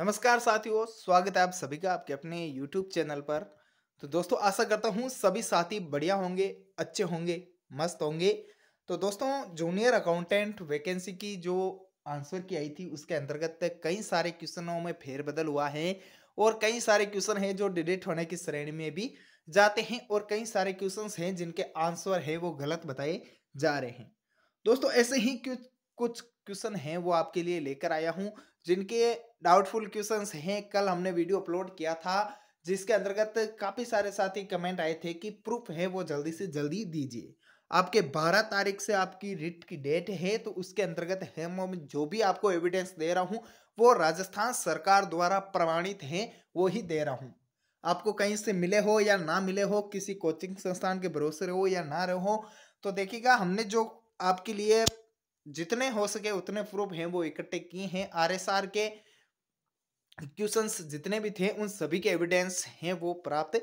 नमस्कार साथियों, स्वागत है आप सभी का आपके अपने YouTube चैनल पर। तो दोस्तों आशा करता हूँ सभी साथी बढ़िया होंगे, अच्छे होंगे, मस्त होंगे। तो दोस्तों जूनियर अकाउंटेंट वैकेंसी की जो आंसर की आई थी उसके अंतर्गत कई सारे क्वेश्चनों में फेरबदल हुआ है और कई सारे क्वेश्चन हैं जो डिलीट होने की श्रेणी में भी जाते हैं और कई सारे क्वेश्चंस हैं जिनके आंसर है वो गलत बताए जा रहे हैं। दोस्तों ऐसे ही कुछ क्वेश्चन हैं वो आपके लिए लेकर आया हूँ जिनके डाउटफुल क्वेश्चंस हैं। कल हमने वीडियो अपलोड किया था जिसके अंतर्गत काफी सारे साथी कमेंट आए थे कि प्रूफ है वो जल्दी से जल्दी दीजिए। आपके 12 तारीख से आपकी रिट की डेट है तो उसके अंतर्गत है मैं जो भी आपको एविडेंस दे रहा हूँ वो राजस्थान सरकार द्वारा प्रमाणित है, वो ही दे रहा हूँ। आपको कहीं से मिले हो या ना मिले हो, किसी कोचिंग संस्थान के भरोसे रहो या ना रहो, तो देखिएगा हमने जो आपके लिए जितने हो सके उतने प्रूफ हैं वो इकट्ठे किए हैं। आरएसआर के क्वेश्चंस जितने भी थे उन सभी के एविडेंस हैं वो प्राप्त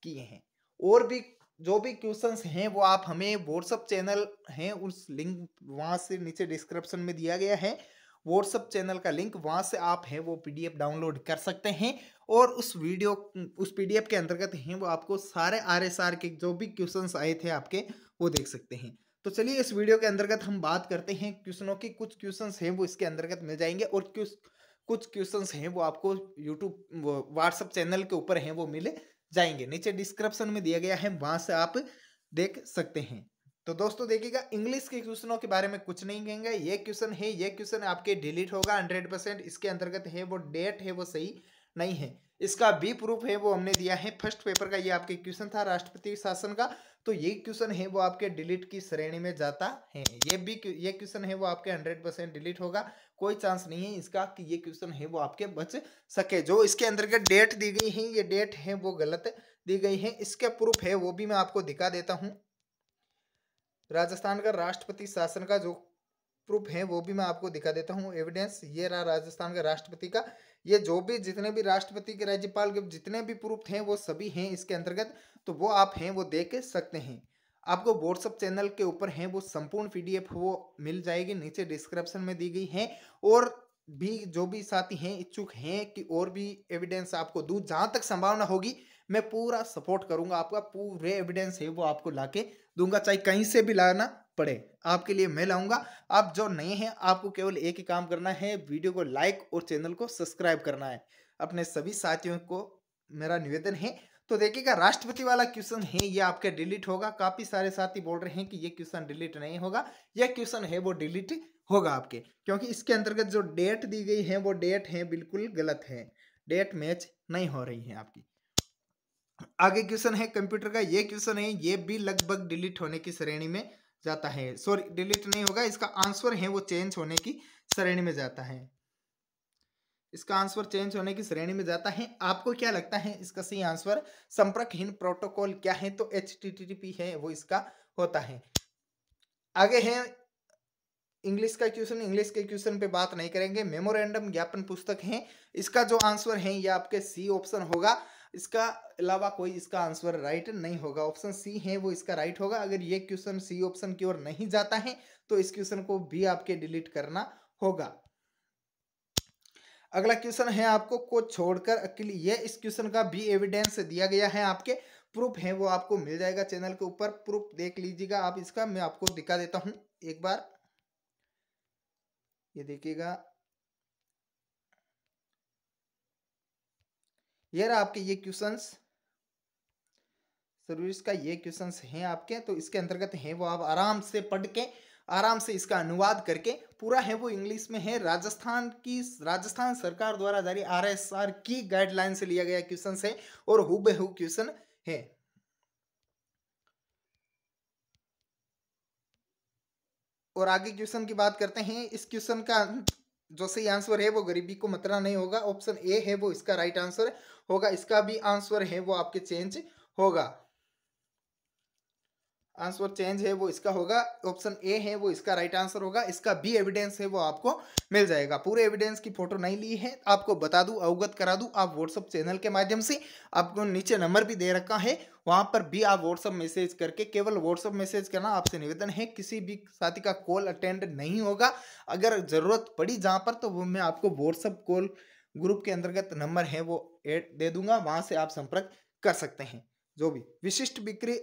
किए हैं। और भी जो भी क्वेश्चंस हैं वो आप हमें व्हाट्सअप चैनल है उस लिंक वहां से नीचे डिस्क्रिप्शन में दिया गया है, व्हाट्सअप चैनल का लिंक, वहां से आप है वो पीडीएफ डाउनलोड कर सकते हैं और उस पीडीएफ के अंतर्गत हैं वो आपको सारे आरएसआर के जो भी क्वेश्चंस आए थे आपके वो देख सकते हैं। तो चलिए इस वीडियो के अंतर्गत हम बात करते हैं क्वेश्चनों की। कुछ क्वेश्चंस हैं वो इसके अंतर्गत मिल जाएंगे और कुछ क्वेश्चंस हैं वो आपको यूट्यूब व्हाट्सएप चैनल के ऊपर हैं वो मिल जाएंगे, नीचे डिस्क्रिप्शन में दिया गया है, वहां से आप देख सकते हैं। तो दोस्तों देखिएगा, इंग्लिश के क्वेश्चनों के बारे में कुछ नहीं कहेंगे। ये क्वेश्चन है, ये क्वेश्चन आपके डिलीट होगा 100%। इसके अंतर्गत है वो डेट है वो सही नहीं है, इसका भी प्रूफ है वो हमने दिया है। फर्स्ट पेपर का ये आपके क्वेश्चन था राष्ट्रपति शासन का, तो ये क्वेश्चन है वो आपके डिलीट की श्रेणी में जाता है। ये क्वेश्चन है वो आपके 100% डिलीट होगा, कोई चांस नहीं है इसका कि ये क्वेश्चन है वो आपके बच सके। जो इसके अंतर्गत डेट दी गई है ये डेट है वो गलत दी गई है, इसका प्रूफ है वो भी मैं आपको दिखा देता हूं। राजस्थान का राष्ट्रपति शासन का जो प्रूफ है वो भी मैं आपको दिखा देता हूँ। एविडेंस ये रहा राजस्थान का राष्ट्रपति का। ये जो भी जितने भी राष्ट्रपति के राज्यपाल के जितने भी प्रूफ हैं वो सभी हैं इसके अंतर्गत, तो वो आप हैं वो देख सकते हैं। आपको व्हाट्सएप चैनल के ऊपर हैं वो संपूर्ण पीडीएफ वो मिल जाएगी, नीचे डिस्क्रिप्शन में दी गई है। और भी जो भी साथी हैं इच्छुक हैं कि और भी एविडेंस आपको दूं, जहां तक संभावना होगी मैं पूरा सपोर्ट करूंगा, आपका पूरे एविडेंस है वो आपको लाके दूंगा, चाहे कहीं से भी लाना पड़े आपके लिए मैं लाऊंगा। आप जो नए हैं आपको केवल एक ही काम करना है, वीडियो को लाइक और चैनल को सब्सक्राइब करना है। अपने सभी साथियों को मेरा निवेदन है। तो देखिएगा, राष्ट्रपति वाला क्वेश्चन है ये आपके डिलीट होगा। काफी सारे साथी बोल रहे हैं कि ये क्वेश्चन डिलीट नहीं होगा, यह क्वेश्चन है वो डिलीट होगा आपके, क्योंकि इसके अंतर्गत जो डेट दी गई है वो डेट है बिल्कुल गलत है, डेट मैच नहीं हो रही है आपकी। आगे क्वेश्चन है कंप्यूटर का, ये क्वेश्चन है ये भी लगभग डिलीट होने की श्रेणी में जाता है। सॉरी, डिलीट नहीं होगा, इसका आंसर है वो चेंज होने की श्रेणी में जाता है, इसका आंसर चेंज होने की श्रेणी में जाता है। आपको क्या लगता है इसका सही आंसर संपर्कहीन प्रोटोकॉल क्या है? तो HTTP है वो इसका होता है। आगे है इंग्लिश का क्वेश्चन, इंग्लिश के क्वेश्चन पे बात नहीं करेंगे। मेमोरेंडम ज्ञापन पुस्तक है, इसका जो आंसर है ये आपके सी ऑप्शन होगा, इसका अलावा कोई इसका आंसर राइट नहीं होगा। ऑप्शन सी है वो इसका राइट होगा। अगर ये क्वेश्चन सी ऑप्शन की ओर नहीं जाता है तो इस क्वेश्चन को भी आपके डिलीट करना होगा। अगला क्वेश्चन है आपको को छोड़कर अकेली, ये इस क्वेश्चन का भी एविडेंस दिया गया है, आपके प्रूफ है वो आपको मिल जाएगा चैनल के ऊपर, प्रूफ देख लीजिएगा आप इसका। मैं आपको दिखा देता हूं एक बार, ये देखिएगा, ये रहा आपके ये क्वेश्चंस, सर्विस का ये क्वेश्चंस हैं आपके। तो इसके अंतर्गत हैं वो आप आराम से पढ़ के आराम से इसका अनुवाद करके, पूरा है वो इंग्लिश में है, राजस्थान सरकार द्वारा जारी आरएसआर की गाइडलाइन से लिया गया क्वेश्चन है और हूबहू क्वेश्चन है। और आगे क्वेश्चन की बात करते हैं। इस क्वेश्चन का जो सही आंसर है वो गरीबी को मतरा नहीं होगा, ऑप्शन ए है वो इसका राइट आंसर होगा। इसका भी आंसर है वो आपके चेंज होगा, आंसर चेंज है वो इसका होगा, ऑप्शन ए है वो इसका राइट आंसर होगा। इसका भी एविडेंस है वो आपको मिल जाएगा। पूरे एविडेंस की फोटो नहीं ली है, आपको बता दूं, अवगत करा दूं, आप व्हाट्सअप चैनल के माध्यम से, आपको नीचे नंबर भी दे रखा है, वहां पर भी आप व्हाट्सअप मैसेज करके, केवल व्हाट्सअप मैसेज करना। आपसे निवेदन है किसी भी साथी का कॉल अटेंड नहीं होगा, अगर जरूरत पड़ी जहां पर तो वो मैं आपको व्हाट्सअप कॉल ग्रुप के अंतर्गत नंबर है वो ऐड दे दूंगा, वहां से आप संपर्क कर सकते हैं। जो भी विशिष्ट बिक्री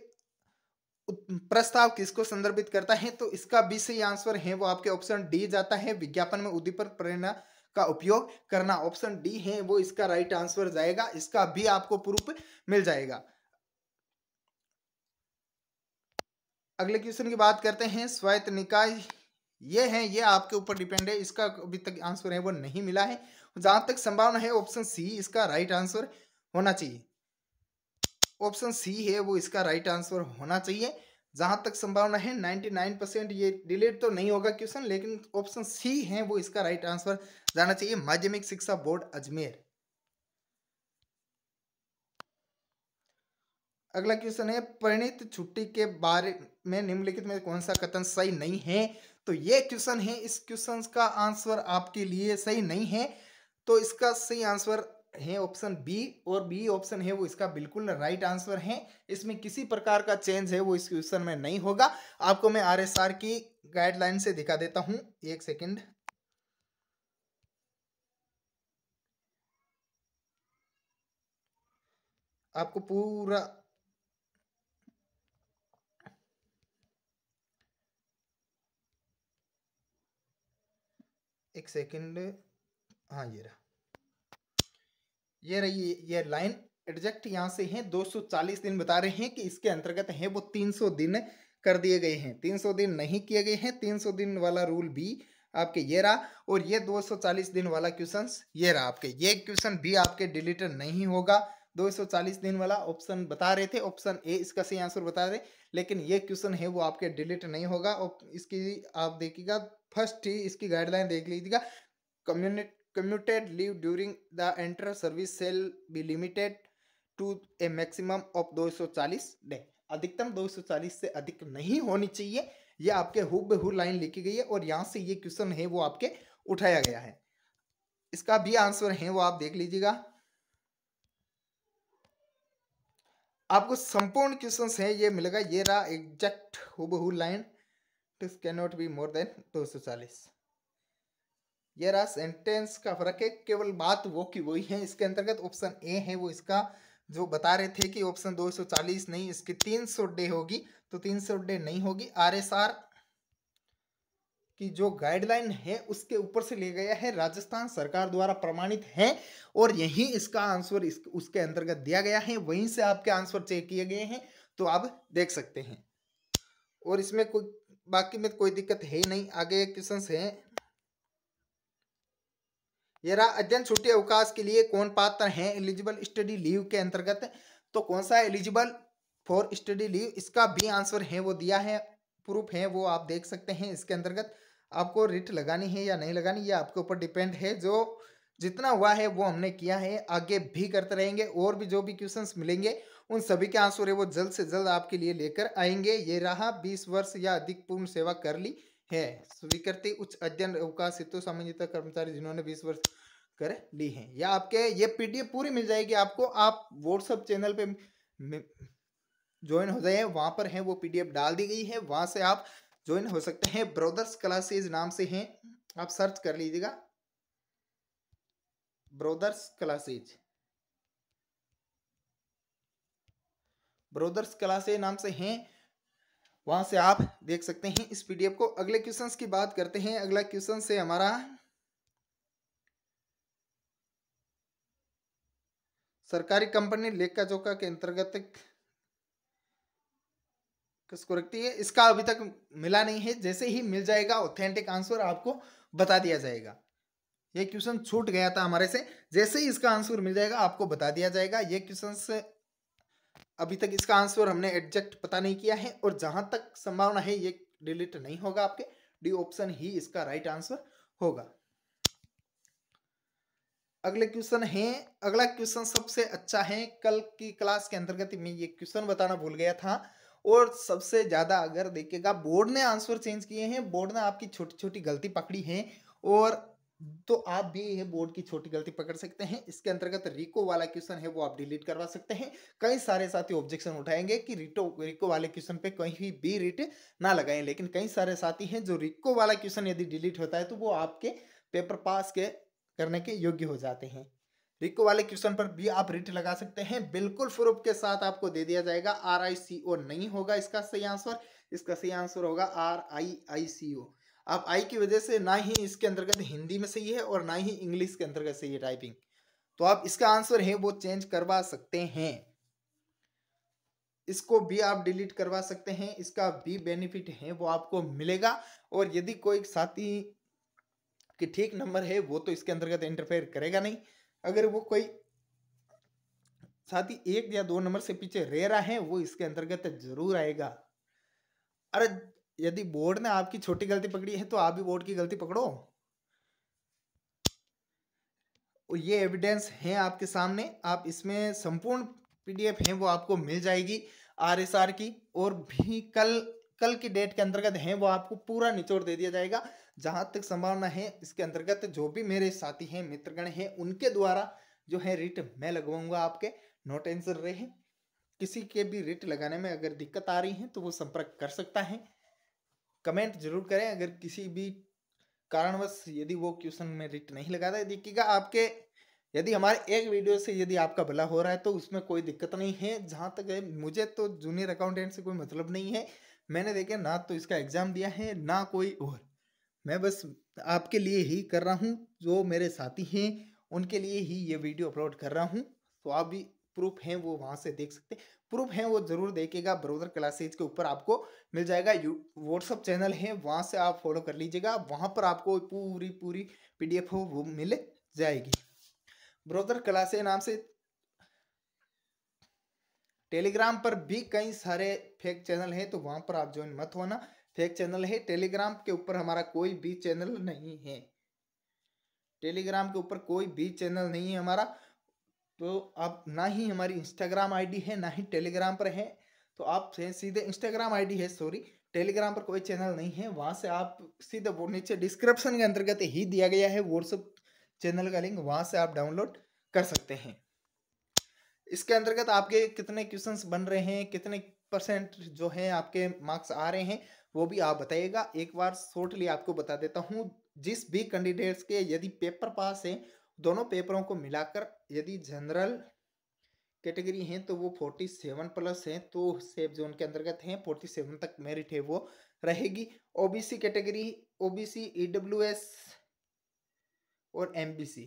प्रस्ताव किसको संदर्भित करता है, तो इसका भी सही आंसर है वो आपके ऑप्शन डी जाता है, विज्ञापन में उद्दीपक प्रेरणा का उपयोग करना। ऑप्शन डी है वो इसका राइट आंसर जाएगा, इसका भी आपको प्रूफ मिल जाएगा। अगले क्वेश्चन की बात करते हैं। स्वायत्त निकाय ये है, ये आपके ऊपर डिपेंड है, इसका अभी तक आंसर है वो नहीं मिला है। जहां तक संभावना है ऑप्शन सी इसका राइट आंसर होना चाहिए। ऑप्शन सी है वो इसका राइट आंसर होना चाहिए। जहां तक संभावना है 99%, ये डिलीट तो नहीं होगा क्वेश्चन, लेकिन ऑप्शन सी है वो इसका राइट आंसर जाना चाहिए, माध्यमिक शिक्षा बोर्ड अजमेर। अगला क्वेश्चन है, परिणीत छुट्टी के बारे में निम्नलिखित में कौन सा कथन सही नहीं है। तो ये क्वेश्चन है, इस क्वेश्चन का आंसर आपके लिए सही नहीं है, तो इसका सही आंसर है ऑप्शन बी, और बी ऑप्शन है वो इसका बिल्कुल राइट आंसर है। इसमें किसी प्रकार का चेंज है वो इस क्वेश्चन में नहीं होगा। आपको मैं आरएसआर की गाइडलाइन से दिखा देता हूं, एक सेकंड। आपको पूरा एक सेकंड, हाँ ये रही ये लाइन एग्जैक्ट यहाँ से है 240 दिन बता रहे हैं कि इसके अंतर्गत है वो 300 दिन कर दिए गए हैं, 300 दिन नहीं किए गए हैं। 300 दिन वाला रूल भी आपके ये रहा, और ये 240 दिन वाला क्वेश्चन ये रहा आपके। ये क्वेश्चन भी आपके डिलीटेड नहीं होगा। 240 दिन वाला ऑप्शन बता रहे थे, ऑप्शन ए इसका सही आंसर बता रहे, लेकिन ये क्वेश्चन है वो आपके डिलीट नहीं होगा। और इसकी आप देखिएगा, फर्स्ट ही इसकी गाइडलाइन देख लीजिएगा, commuted leave during the enter service shall be limited to a maximum of 240 day. अधिकतम 240 से अधिक नहीं होनी चाहिए, ये आपके हूबहू लाइन लिखी गई है, और यहाँ से ये क्वेश्चन है वो आपके उठाया गया है। इसका भी आंसर है वो आप देख लीजिएगा। आपको संपूर्ण क्वेश्चन है ये मिलेगा, ये रहा एग्जैक्ट हूबहू line, this can not be more than 240। ये रहा सेंटेंस का फर्क है, केवल बात वो की वही है। इसके अंतर्गत ऑप्शन ए है वो इसका जो बता रहे थे कि ऑप्शन 240 नहीं, इसकी 300 डे होगी, तो 300 डे नहीं होगी। आरएसआर की जो गाइडलाइन है उसके ऊपर से लिया गया है, राजस्थान सरकार द्वारा प्रमाणित है, और यही इसका आंसर उसके अंतर्गत दिया गया है, वहीं से आपके आंसर चेक किए गए हैं, तो आप देख सकते हैं। और इसमें कोई बाकी में कोई दिक्कत है ही नहीं। आगे क्वेश्चन है, ये रहा अध्ययन छुट्टी अवकाश के लिए कौन पात्र है एलिजिबल स्टडी लीव के अंतर्गत, तो कौन सा एलिजिबल फॉर स्टडी लीव, इसका भी आंसर है वो दिया है, प्रूफ है वो आप देख सकते हैं। इसके अंतर्गत आपको रिट लगानी है या नहीं लगानी, ये आपके ऊपर डिपेंड है। जो जितना हुआ है वो हमने किया है, आगे भी करते रहेंगे, और भी जो भी क्वेश्चंस मिलेंगे उन सभी के आंसर है वो जल्द से जल्द आपके लिए लेकर आएंगे। ये रहा 20 वर्ष या अधिक पूर्ण सेवा कर ली है, स्वीकृति उच्च अध्ययन अवकाश हेतु सामान्यतः कर्मचारी जिन्होंने 20 वर्ष कर ली है, या आपके ये पीडीएफ पूरी मिल जाएगी आपको। आप व्हाट्सएप चैनल पे ज्वाइन हो जाए, वहां पर है वो पीडीएफ डाल दी गई है, वहां से आप ज्वाइन हो सकते हैं। ब्रदर्स क्लासेज नाम से हैं, आप सर्च कर लीजिएगा, ब्रदर्स क्लासेज, ब्रदर्स क्लासेज नाम से हैं, वहां से आप देख सकते हैं इस पीडीएफ को। अगले क्वेश्चंस की बात करते हैं। अगला क्वेश्चन से हमारा सरकारी कंपनी लेखा जोखा के अंतर्गत किसको रखती है, इसका अभी तक मिला नहीं है, जैसे ही मिल जाएगा ऑथेंटिक आंसर आपको बता दिया जाएगा। ये क्वेश्चन छूट गया था हमारे से, जैसे ही इसका आंसर मिल जाएगा आपको बता दिया जाएगा। ये क्वेश्चन से अभी तक इसका आंसर हमने एग्जैक्ट पता नहीं किया है, और जहां तक संभावना है ये डिलीट नहीं होगा, आपके डी ऑप्शन ही इसका राइट आंसर होगा। अगले क्वेश्चन है, अगला क्वेश्चन सबसे अच्छा है। कल की क्लास के अंतर्गत मैं ये क्वेश्चन बताना भूल गया था, और सबसे ज्यादा अगर देखिएगा बोर्ड ने आंसर चेंज किए हैं, बोर्ड ने आपकी छोटी छोटी गलती पकड़ी है, और तो आप भी ये बोर्ड की छोटी गलती पकड़ सकते हैं। इसके अंतर्गत रिको वाला क्वेश्चन है वो आप डिलीट करवा सकते हैं। कई सारे साथी ऑब्जेक्शन उठाएंगे कि रिको वाले क्वेश्चन पे कहीं भी रिट ना लगाएं, लेकिन कई सारे साथी हैं जो रिको वाला क्वेश्चन यदि डिलीट होता है तो वो आपके पेपर पास के करने के योग्य हो जाते हैं। रिको वाले क्वेश्चन पर भी आप रिट लगा सकते हैं, बिल्कुल प्रूफ के साथ आपको दे दिया जाएगा। RICO नहीं होगा इसका सही आंसर, इसका सही आंसर होगा RIICO। आप आई की वजह से ना ही इसके अंतर्गत हिंदी में सही है और ना ही इंग्लिश के अंतर्गत सही है टाइपिंग, तो आप इसका आंसर है वो चेंज करवा सकते हैं। इसको भी आप डिलीट करवा सकते हैं, इसका भी बेनिफिट है वो आपको मिलेगा। और यदि कोई साथी कि ठीक नंबर है वो तो इसके अंतर्गत इंटरफेयर करेगा नहीं, अगर वो कोई साथी 1 या 2 नंबर से पीछे रह रहा है वो इसके अंतर्गत जरूर आएगा। अरे यदि बोर्ड ने आपकी छोटी गलती पकड़ी है तो आप भी बोर्ड की गलती पकड़ो। और ये एविडेंस है आपके सामने, आप इसमें संपूर्ण PDF है वो आपको मिल जाएगी RSR की, और भी कल की डेट के अंतर्गत है वो आपको पूरा निचोड़ दे दिया जाएगा। जहां तक संभावना है इसके अंतर्गत जो भी मेरे साथी हैं, मित्रगण हैं, उनके द्वारा जो है रिट मैं लगवाऊंगा आपके, नो टेंशन रहे। किसी के भी रिट लगाने में अगर दिक्कत आ रही है तो वो संपर्क कर सकता है। कमेंट जरूर करें अगर किसी भी कारणवश यदि वो क्वेश्चन में रिट नहीं लगाता है। देखिएगा आपके यदि हमारे एक वीडियो से यदि आपका भला हो रहा है तो उसमें कोई दिक्कत नहीं है। जहाँ तक है मुझे तो जूनियर अकाउंटेंट से कोई मतलब नहीं है, मैंने देखे ना तो इसका एग्जाम दिया है ना कोई और, मैं बस आपके लिए ही कर रहा हूँ, जो मेरे साथी हैं उनके लिए ही ये वीडियो अपलोड कर रहा हूँ। तो आप भी प्रूफ हैं वो वहाँ से देख सकते हैं, प्रूफ हैं वो जरूर देखिएगा। ब्रोदर क्लासेज के ऊपर आपको मिल जाएगा, व्हाट्सअप चैनल है वहाँ से आप फॉलो कर लीजिएगा, वहाँ पर आपको पूरी PDF हो वो मिल जाएगी। ब्रोदर क्लासेज नाम से टेलीग्राम पर भी कई सारे फेक चैनल हैं, तो वहाँ पर आप ज्वाइन मत होना, फेक चैनल है। टेलीग्राम के ऊपर हमारा कोई भी चैनल नहीं है, टेलीग्राम के ऊपर कोई भी चैनल नहीं है हमारा। तो आप ना ही हमारी इंस्टाग्राम ID है ना ही टेलीग्राम पर है, तो आप सीधे इंस्टाग्राम ID है सॉरी, टेलीग्राम पर कोई चैनल नहीं है। वहाँ से आप सीधे वो नीचे डिस्क्रिप्शन के अंतर्गत ही दिया गया है व्हाट्सएप चैनल का लिंक, वहाँ से आप डाउनलोड कर सकते हैं। इसके अंतर्गत आपके कितने क्वेश्चंस बन रहे हैं, कितने % जो है आपके मार्क्स आ रहे हैं वो भी आप बताइएगा। एक बार शॉर्टली आपको बता देता हूँ, जिस भी कैंडिडेट्स के यदि पेपर पास है, दोनों पेपरों को मिलाकर यदि जनरल कैटेगरी हैं तो वो 47+ हैं, तो सेफ जोन के अंतर्गत हैं, 47 तक मेरिट है वो रहेगी। OBC कैटेगरी, OBC, EWS और MBC,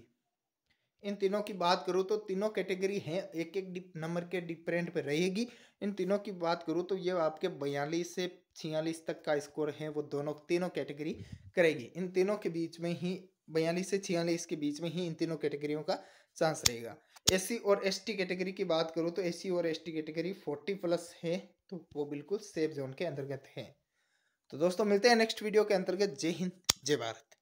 इन तीनों की बात करूँ तो तीनों कैटेगरी हैं, एक नंबर के डिफरेंट पे रहेगी। इन तीनों की बात करूँ तो ये आपके 42 से 46 तक का स्कोर है वो तीनों कैटेगरी करेगी। इन तीनों के बीच में ही 42 से 46 के बीच में ही इन तीनों कैटेगरियों का चांस रहेगा। SC और ST कैटेगरी की बात करूँ तो SC और ST कैटेगरी 40+ है, तो वो बिल्कुल सेफ जोन के अंतर्गत है। तो दोस्तों मिलते हैं नेक्स्ट वीडियो के अंतर्गत। जय हिंद, जय भारत।